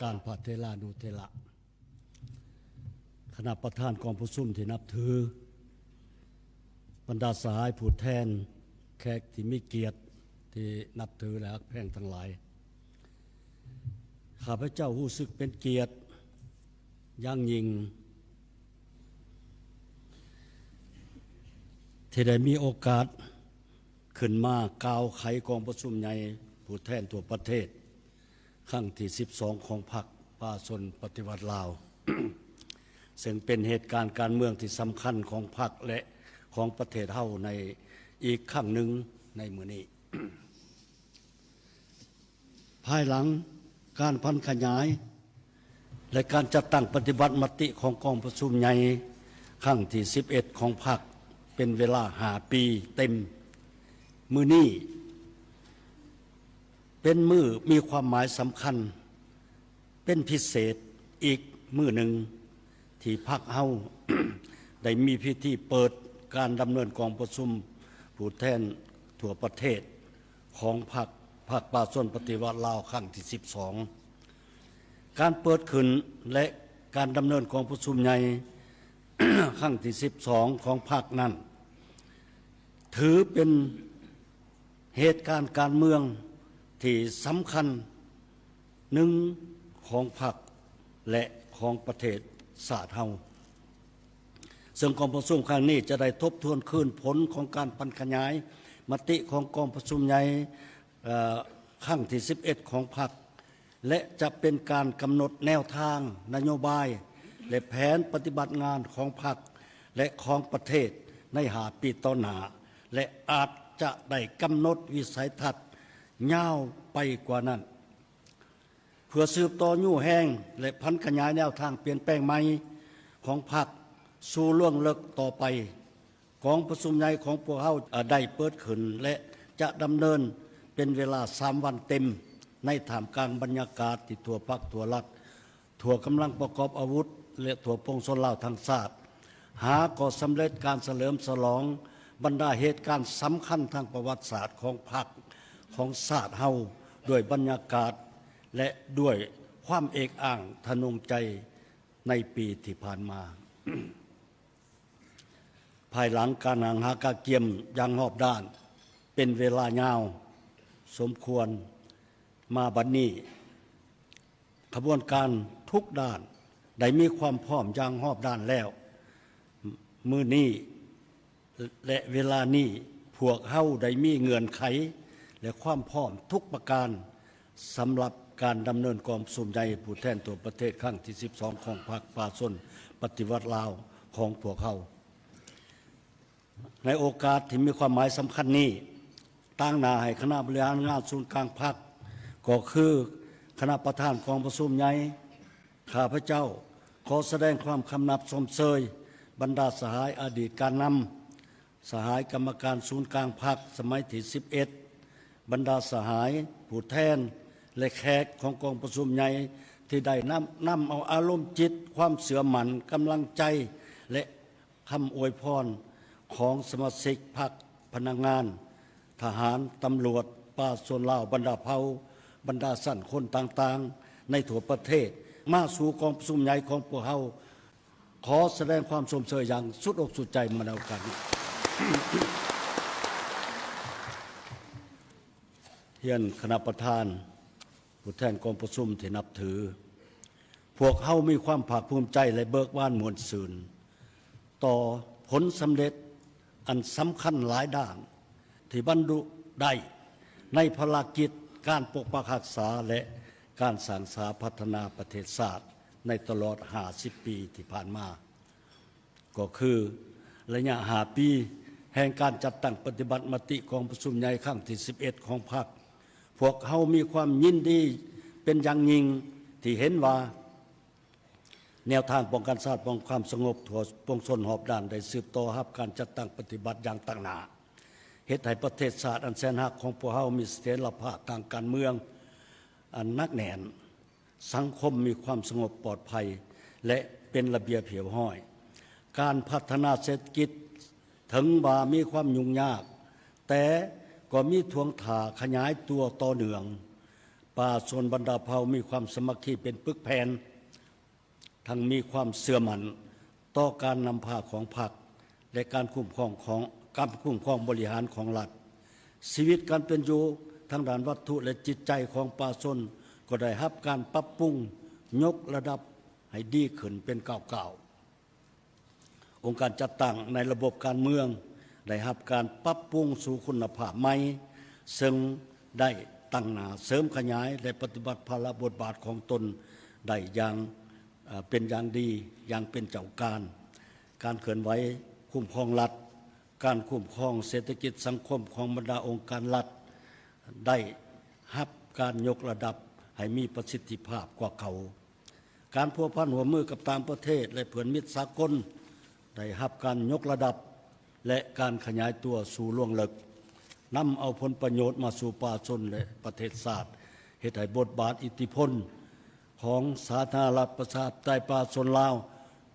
การพระเทรานุเทระคณะประธานกองผู้ซุ่มที่นับถือบรรดาสหายผู้แทนแขกที่มีเกียรติที่นับถือและฮักแพงทั้งหลายข้าพเจ้ารู้สึกเป็นเกียรติอย่างยิ่งที่ได้มีโอกาสขึ้นมากล่าวไขกองประชุมใหญ่ผู้แทนทั่วประเทศครั้งที่12ของพรรคประชาชนปฏิวัติลาว ซึ่งเป็นเหตุการณ์การเมืองที่สำคัญของพรรคและของประเทศเฮาในอีกครั้งหนึ่งในมื้อนี้ ภายหลังการพันขยายและการจัดตั้งปฏิบัติมติของกองประชุมใหญ่ครั้งที่11ของพรรคเป็นเวลา5 ปีเต็มมื้อนี้เป็นมื้อมีความหมายสำคัญเป็นพิเศษอีกมื้อหนึ่งที่พรรคเฮา ได้มีพิธีเปิดการดำเนินกองประชุมผู้แทนทั่วประเทศของพรรคประชาชนปฏิวัติลาวครั้งที่12การเปิดขึ้นและการดำเนินกองประชุมใหญ่ ครั้งที่12ของพรรคนั้นถือเป็นเหตุการณ์การเมืองที่สำคัญหนึ่งของพรรคและของประเทศชาติเฮาซึ่งกองประชุมครั้งนี้จะได้ทบทวนคืนผลของการพันขยายมติของกองประชุมใหญ่ครั้งที่11ของพรรคและจะเป็นการกำหนดแนวทางนโยบายและแผนปฏิบัติงานของพรรคและของประเทศใน5 ปีต่อหน้าและอาจจะได้กำหนดวิสัยทัศน์ยาวไปกว่านั้นเพื่อสืบต่อยู่แห้งและพันขยายแนวทางเปลี่ยนแปลงใหม่ของพรรคสู่ล่วงลึกต่อไปกองประชุมใหญ่ของพวกเฮาได้เปิดขึ้นและจะดำเนินเป็นเวลา3 วันเต็มในท่ามกลางบรรยากาศที่ทั่วพรรคทั่วรัฐทั่วกำลังประกอบอาวุธและทั่วปวงชนลาวทั้งชาติหาก่อสำเร็จการเฉลิมฉลองบรรดาเหตุการณ์สำคัญทางประวัติศาสตร์ของพรรคของชาติเฮาด้วยบรรยากาศและด้วยความเอกอ้างทะนงใจในปีที่ผ่านมา ภายหลังการหาการเกี่ยมอย่างรอบด้านเป็นเวลายาวสมควรมาบัดนี้ขบวนการทุกด้านได้มีความพร้อมอย่างรอบด้านแล้วมื้อนี้และเวลานี้พวกเฮาได้มีเงื่อนไขและความพร้อมทุกประการสำหรับการดำเนินกองประชุมใหญ่ผู้แทนทั่วประเทศครั้งที่12ของพรรคประชาชนปฏิวัติลาวของพวกเฮาในโอกาสที่มีความหมายสำคัญนี้ตั้งหน้าให้คณะบริหารงานศูนย์กลางพรรคก็คือคณะประธานกองประชุมใหญ่ข้าพเจ้าขอแสดงความคำนับชมเชยบรรดาสหายอดีตการนำสหายกรรมการศูนย์กลางพรรคสมัยที่11บรรดาสหายผู้แทนและแขกของกองประชุมใหญ่ที่ได้นำเอาอารมณ์จิตความเสื่อมหมั่นกำลังใจและคำอวยพรของสมาชิกพรรคพนักงานทหารตำรวจประชาชนลาวบรรดาเผ่าบรรดาสั่นคนต่างๆในทั่วประเทศมาสู่กองประชุมใหญ่ของพวกเฮาขอแสดงความชมเชยอย่างสุดอกสุดใจมาในโอกาสนี้ เฮียนคณะประธานผู้แทนกองประชุมที่นับถือพวกเฮามีความภาคภูมิใจและเบิกบานมวลซื่นต่อผลสำเร็จอันสำคัญหลายด้านที่บรรลุได้ในภารกิจการปกปักรักษาและการสร้างสรรค์พัฒนาประเทศชาติในตลอด50 ปีที่ผ่านมาก็คือระยะ5 ปีแห่งการจัดตั้งปฏิบัติมติกองประชุมใหญ่ครั้งที่11ของพรรคพวกเฮามีความยินดีเป็นอย่างยิ่งที่เห็นว่าแนวทางป้องกันชาติป้องกันความสงบทั่วปวงชนรอบด้านได้สืบต่อรับการจัดตั้งปฏิบัติอย่างตั้งหน้าเฮ็ดให้ประเทศชาติอันแสนรักของพวกเฮามีเสถียรภาพทางการเมืองอันหนักแน่นสังคมมีความสงบปลอดภัยและเป็นระเบียบเรียบร้อยการพัฒนาเศรษฐกิจถึงว่ามีความยุ่งยากแต่ก็มีทวงถาขยายตัวต่อเนื่อง ป่าชนบรรดาเผ่ามีความสมัคคีเป็นปึกแผ่นทั้งมีความเสื่อมั่นต่อการนำพาของพรรคและการคุ้มครองบริหารของรัฐชีวิตการเป็นอยู่ทางด้านวัตถุและจิตใจของป่าชนก็ได้รับการปรับปรุงยกระดับให้ดีขึ้นเป็นก้าวๆองค์การจัดตั้งในระบบการเมืองได้รับการปรับปรุงสู่คุณภาพใหม่ซึ่งได้ตั้งหน้าเสริมขยายและปฏิบัติภาระบทบาทของตนได้อย่างเป็นอย่างดีอย่างเป็นเจ้าการเคลื่อนไหวคุ้มครองรัฐการคุ้มครองเศรษฐกิจสังคมของบรรดาองค์การรัฐได้รับการยกระดับให้มีประสิทธิภาพกว่าเขาการพัวพันหัวมือกับต่างประเทศและเพื่อนมิตรสากลได้รับการยกระดับและการขยายตัวสู่ล่วงลึกนำเอาผลประโยชน์มาสู่ป่าชนและประเทศชาติเหตุให้บทบาทอิทธิพลของสาธารณรัฐประชาธิปไตยป่าชนลาว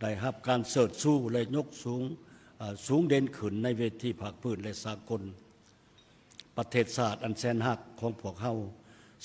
ได้รับการเสริฐสู้และยกสูงเด่นขึ้นในเวทีภาคพื้นและสากลประเทศชาติอันแสนหักของพวกเฮา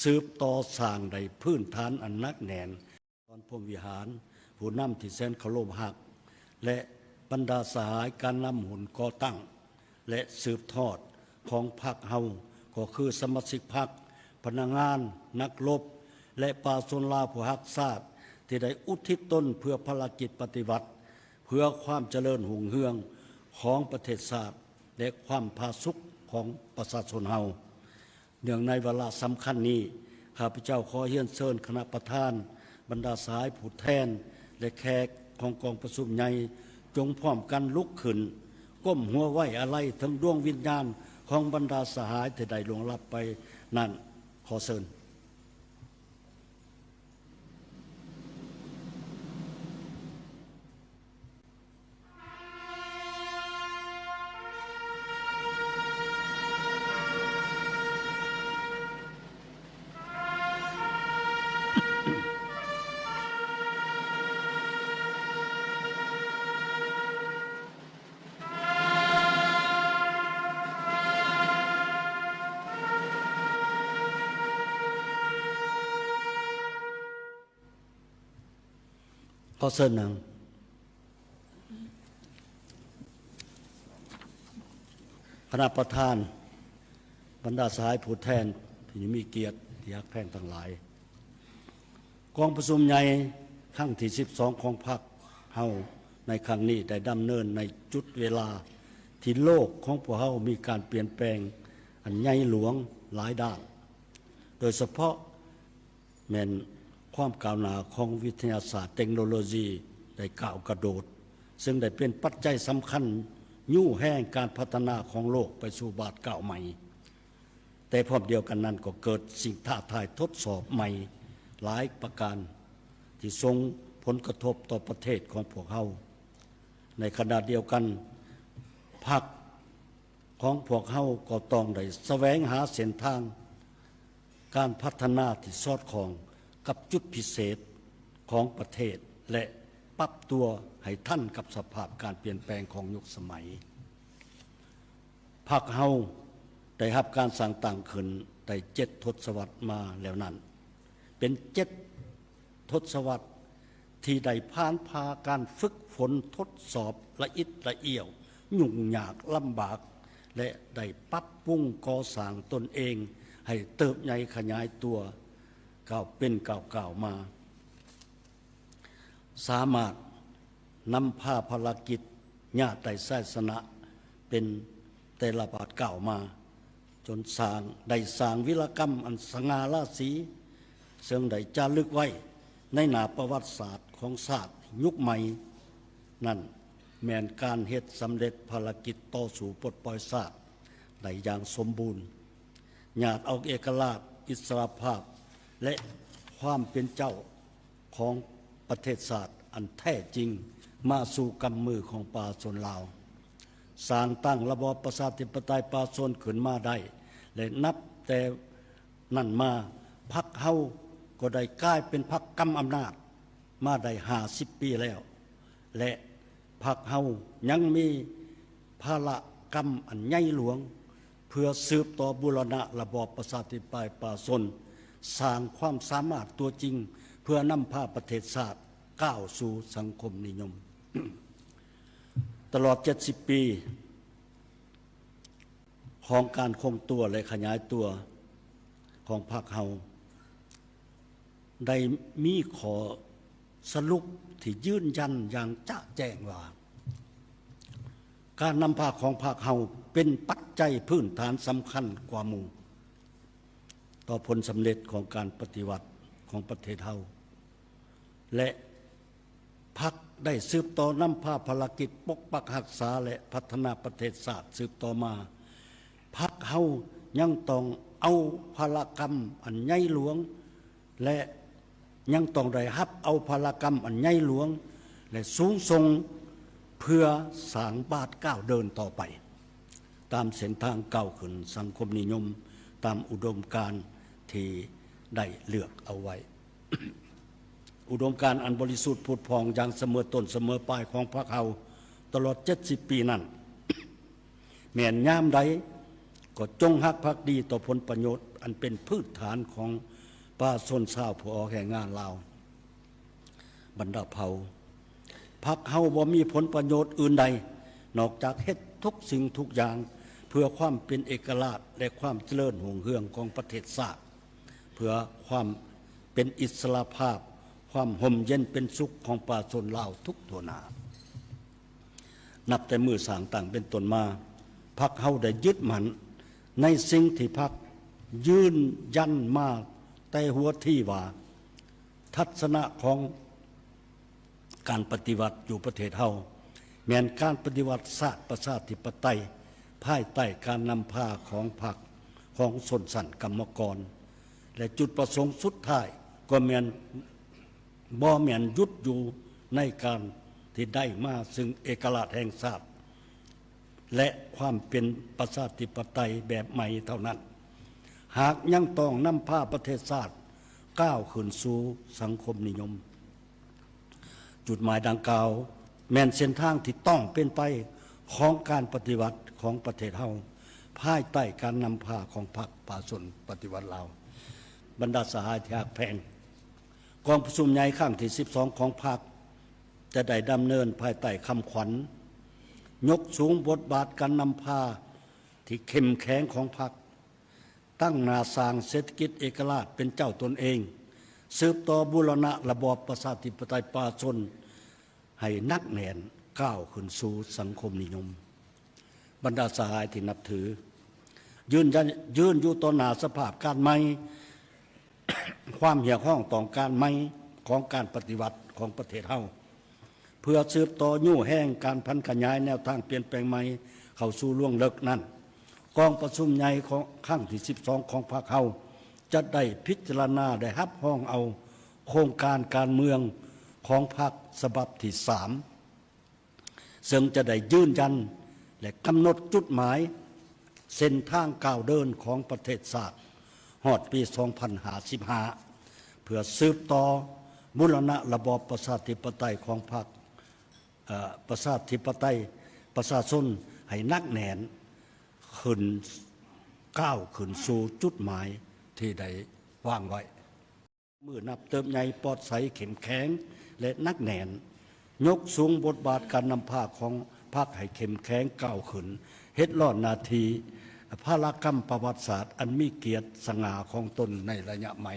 สืบต่อสร้างได้พื้นฐานอันนักแน่นตอนพรหมวิหารผู้นำที่แสนเคารพรักและบรรดาสหายการนำหุ่นก่อตั้งและสืบทอดของพรรคเฮาก็คือสมาชิกพรรคพนักงานนักรบและป่าชนลาวผู้รักชาติที่ได้อุทิศตนเพื่อภารกิจปฏิบัติเพื่อความเจริญรุ่งเรืองของประเทศชาติและความผาสุกของประชาชนเฮาเนื่องในเวลาสำคัญนี้ข้าพเจ้าขอเรียนเชิญคณะประธานบรรดาสายผู้แทนและแขกของกองประชุมใหญ่จงพร้อมกันลุกขึ้นก้มหัวไหว้อาลัยถึงดวงวิญญาณของบรรดาสหายที่ได้ล่วงลับไปนั่นขอเชิญขอเชิญนางคณะประธานบรรดาสหายผู้แทนที่มีเกียรติที่รักแพงทั้งหลายกองประชุมใหญ่ครั้งที่12ของพรรคเฮาในครั้งนี้ได้ดำเนินในจุดเวลาที่โลกของพวกเฮามีการเปลี่ยนแปลงอันใหญ่หลวงหลายด้านโดยเฉพาะแม้นความก้าวหน้าของวิทยาศาสตร์เทคโนโลยีได้ก้าวกระโดดซึ่งได้เป็นปัจจัยสำคัญยู่แห่งการพัฒนาของโลกไปสู่บาทก้าวใหม่แต่พร้อมเดียวกันนั้นก็เกิดสิ่งท้าทายทดสอบใหม่หลายประการที่ส่งผลกระทบต่อประเทศของพวกเราในขณะเดียวกันพรรคของพวกเราก็ต้องได้แสวงหาเส้นทางการพัฒนาที่สอดคล้องกับจุดพิเศษของประเทศและปรับตัวให้ทันกับสภาพการเปลี่ยนแปลงของยุคสมัยพรรคเฮาได้รับการสร้างตั้งขึ้นได้7 ทศวรรษมาแล้วนั้นเป็น7 ทศวรรษที่ได้ผ่านพาการฝึกฝนทดสอบละอิดละเอี่ยวยุ่งยากลำบากและได้ปรับปรุงก่อสร้างตนเองให้เติบใหญ่ขยายตัวก้าวเป็นก้าวมาสามารถนำพาภารกิจญาติไต่ศาสนะเป็นแต่ละบาทก้าวมาจนสร้างวิรกรรมอันสง่าราศีซึ่งได้จารึกไว้ในหน้าประวัติศาสตร์ของชาติยุคใหม่นั่นแม้นการเฮ็ดสำเร็จภารกิจต่อสู่ปลดปล่อยชาติได้อย่างสมบูรณ์ญาติเอาเอกราชอิสรภาพและความเป็นเจ้าของประเทศชาติอันแท้จริงมาสู่กำมือของป่าชนลาวสร้างตั้งระบอบประชาธิปไตยป่าชนขึ้นมาได้และนับแต่นั่นมาพรรคเฮาก็ได้กลายเป็นพรรคกำอำนาจมาได้50 ปีแล้วและพรรคเฮายังมีภารกรรมอันใหญ่หลวงเพื่อสืบต่อบูรณะระบอบประชาธิปไตยป่าชน สร้างความสามารถตัวจริงเพื่อนำพาประเทศชาติก้าวสู่สังคมนิยม ตลอด 70 ปีของการคงตัวและขยายตัวของพรรคเฮาได้มีขอสรุปที่ยืนยันอย่างจะแจ้งว่าการนำพาของพรรคเฮาเป็นปัจจัยพื้นฐานสำคัญกว่าหมู่ต่อผลสำเร็จของการปฏิวัติของประเทศเฮาและพรรคได้สืบต่อนำพาภารกิจปกปักรักษาและพัฒนาประเทศชาติสืบต่อมาพรรคเฮายังต้องเอาภารกรรมอันใหญ่หลวงและยังต้องได้รับเอาภารกรรมอันใหญ่หลวงและสูงส่งเพื่อสร้างบาทก้าวเดินต่อไปตามเส้นทางก้าวขึ้นสังคมนิยมตามอุดมการณ์ที่ได้เลือกเอาไว้ อุดมการณ์อันบริสุทธิ์ผุดพองอย่างเสมอต้นเสมอปลายของพรรคเฮาตลอด 70 ปีนั้น แม้นยามใดก็จงรักภักดีต่อผลประโยชน์อันเป็นพื้นฐานของประชาชนชาวผู้ออกแรงงานลาวบรรดาเผ่าพรรคเฮาบ่มีผลประโยชน์อื่นใดนอกจากเฮ็ดทุกสิ่งทุกอย่างเพื่อความเป็นเอกราชและความเจริญรุ่งเรืองของประเทศชาติเพื่อความเป็นอิสรภาพความห่มเย็นเป็นสุขของประชาชนลาวทุกทั่วหน้านับแต่มือสร้างตั้งเป็นต้นมาพรรคเฮาได้ยึดมั่นในสิ่งที่พรรคยืนยันมาแต่หัวที่ว่าทัศนะของการปฏิวัติอยู่ประเทศเฮาแม้นการปฏิวัติศาสตร์ประชาธิปไตยภายใต้การนำพาของพรรคของชนชั้นกรรมกรและจุดประสงค์สุดท้ายก็แม่นบ่แม่นยุดอยู่ในการที่ได้มาซึ่งเอกราชแห่งชาติและความเป็นประชาธิปไตยแบบใหม่เท่านั้นหากยังต้องนำพาประเทศชาติก้าวขึ้นสู่สังคมนิยมจุดหมายดังกล่าวแม่นเส้นทางที่ต้องเป็นไปของการปฏิวัติของประเทศเฮาภายใต้การนำพาของพรรคประชาชนปฏิวัติลาวบรรดาสหายที่รักแพงกองประชุมใหญ่ครั้งที่ 12 ของพรรคจะได้ดำเนินภายใต้คำขวัญยกสูงบทบาทการนำพาที่เข้มแข็งของพรรคตั้งหน้าสร้างเศรษฐกิจเอกราชเป็นเจ้าตนเองสืบต่อบูรณะระบอบประชาธิปไตยประชาชนให้นักแน่นก้าวขึ้นสู่สังคมนิยมบรรดาสหายที่นับถือยืนอยู่ต่อหน้าสภาพการใหม่ ความเหี่ยวห้องต่อการใหม่ของการปฏิวัติของประเทศเฮาเพื่อสืบต่อยู่แห้งการพันขยายแนวทางเปลี่ยนแปลงใหม่เข้าสู่ล่วงลึกนั้นกองประชุมใหญ่ของครั้งที่ 12 ของพรรคเฮาจะได้พิจารณาได้รับห้องเอาโครงการการเมืองของพรรคฉบับที่ 3ซึ่งจะได้ยืนยันและกำหนดจุดหมายเส้นทางก้าวเดินของประเทศชาติฮอดปี 2055 เพื่อสืบต่อบูรณะระบอบประชาธิปไตยของพรรคประชาธิปไตยประชาชนให้นักแน่นขึ้นก้าวขึ้นสู่จุดหมายที่ได้วางไว้มือนับเติมใหญ่ปลอดใสเข้มแข็งและนักแน่นยกสูงบทบาทการนำพาของพรรคให้เข้มแข็งก้าวขึ้นเฮ็ดรอดนาทีภารกรรมประวัติศาสตร์อันมีเกียรติสง่าของตนในระยะใหม่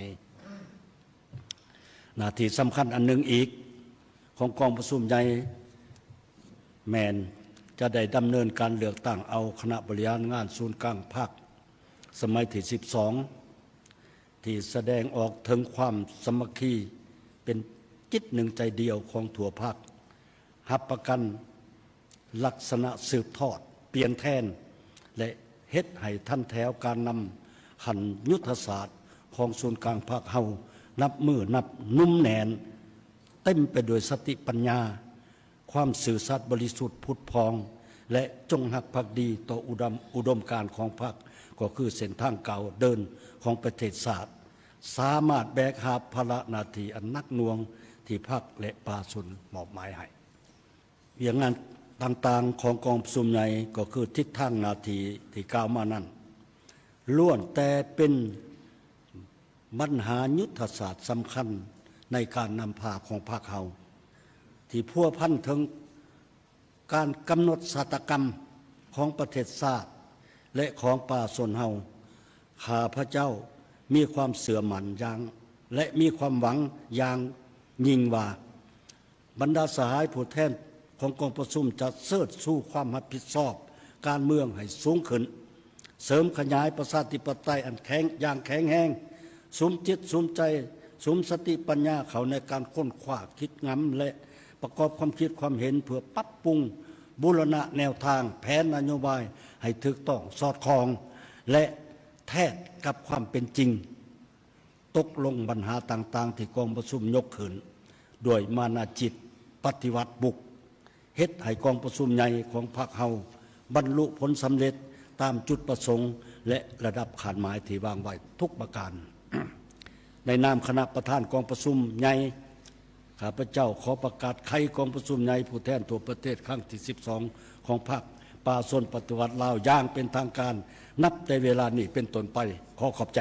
นาทีสำคัญอันหนึ่งอีกของกองประชุมใหญ่แมนจะได้ดำเนินการเลือกตั้งเอาคณะบริหารงานศูนย์กลางพรรคสมัยที่ 12ที่แสดงออกถึงความสามัคคีเป็นจิตหนึ่งใจเดียวของทั่วพรรครับประกันลักษณะสืบทอดเปลี่ยนแทนและเฮ็ดให้ท่านแถวการนำขันยุทธศาสตร์ของศูนย์กลางพรรคเฮานับมือนับนุ่มแน่นเต็มไปด้วยสติปัญญาความสื่อสัตย์บริสุทธิ์ผุดพองและจงรักภักดีต่ออุดมการณ์ของพรรคก็คือเส้นทางเก่าเดินของประเทศชาติสามารถแบกหาบภาระหน้าที่อันหนักหน่วงที่พรรคและประชาชนมอบหมายให้อย่างงานต่างๆของกองประชุมใหญ่ก็คือทิศทางหน้าที่ที่กล่าวมานั้นล้วนแต่เป็น ปัญหายุทธศาสตร์สำคัญในการนำพาของพรรคเฮาที่พัวพันถึงการกำหนดชะตากรรมของประเทศชาติและของป่าชนเฮาข้าพระเจ้ามีความเสื่อมั่นอย่างและมีความหวังอย่างยิ่งว่าบรรดาสหายผู้แทนของกองประชุมจะเสิร์ชสู่ความรับผิดชอบการเมืองให้สูงขึ้นเสริมขยายประชาธิปไตยอันแข็งอย่างแข็งแรงสุมจิตสุมใจสุมสติปัญญาเขาในการค้นคว้าคิดงำและประกอบความคิดความเห็นเพื่อปรับปรุงบูรณะแนวทางแผนนโยบายให้ถูกต้องสอดคล้องและแท้กับความเป็นจริงตกลงปัญหาต่างๆที่กองประชุมยกขึ้นด้วยมานาจิตปฏิวัติบุกเฮ็ดให้กองประชุมใหญ่ของพรรคเฮาบรรลุผลสำเร็จตามจุดประสงค์และระดับขานหมายที่วางไว้ทุกประการ ในนามคณะประธานกองประชุมใหญ่ข้าพเจ้าขอประกาศไขกองประชุมใหญ่ผู้แทนทั่วประเทศครั้งที่12ของพรรคป่าชนปฏิวัติลาวอย่างเป็นทางการนับแต่เวลานี้เป็นต้นไปขอขอบใจ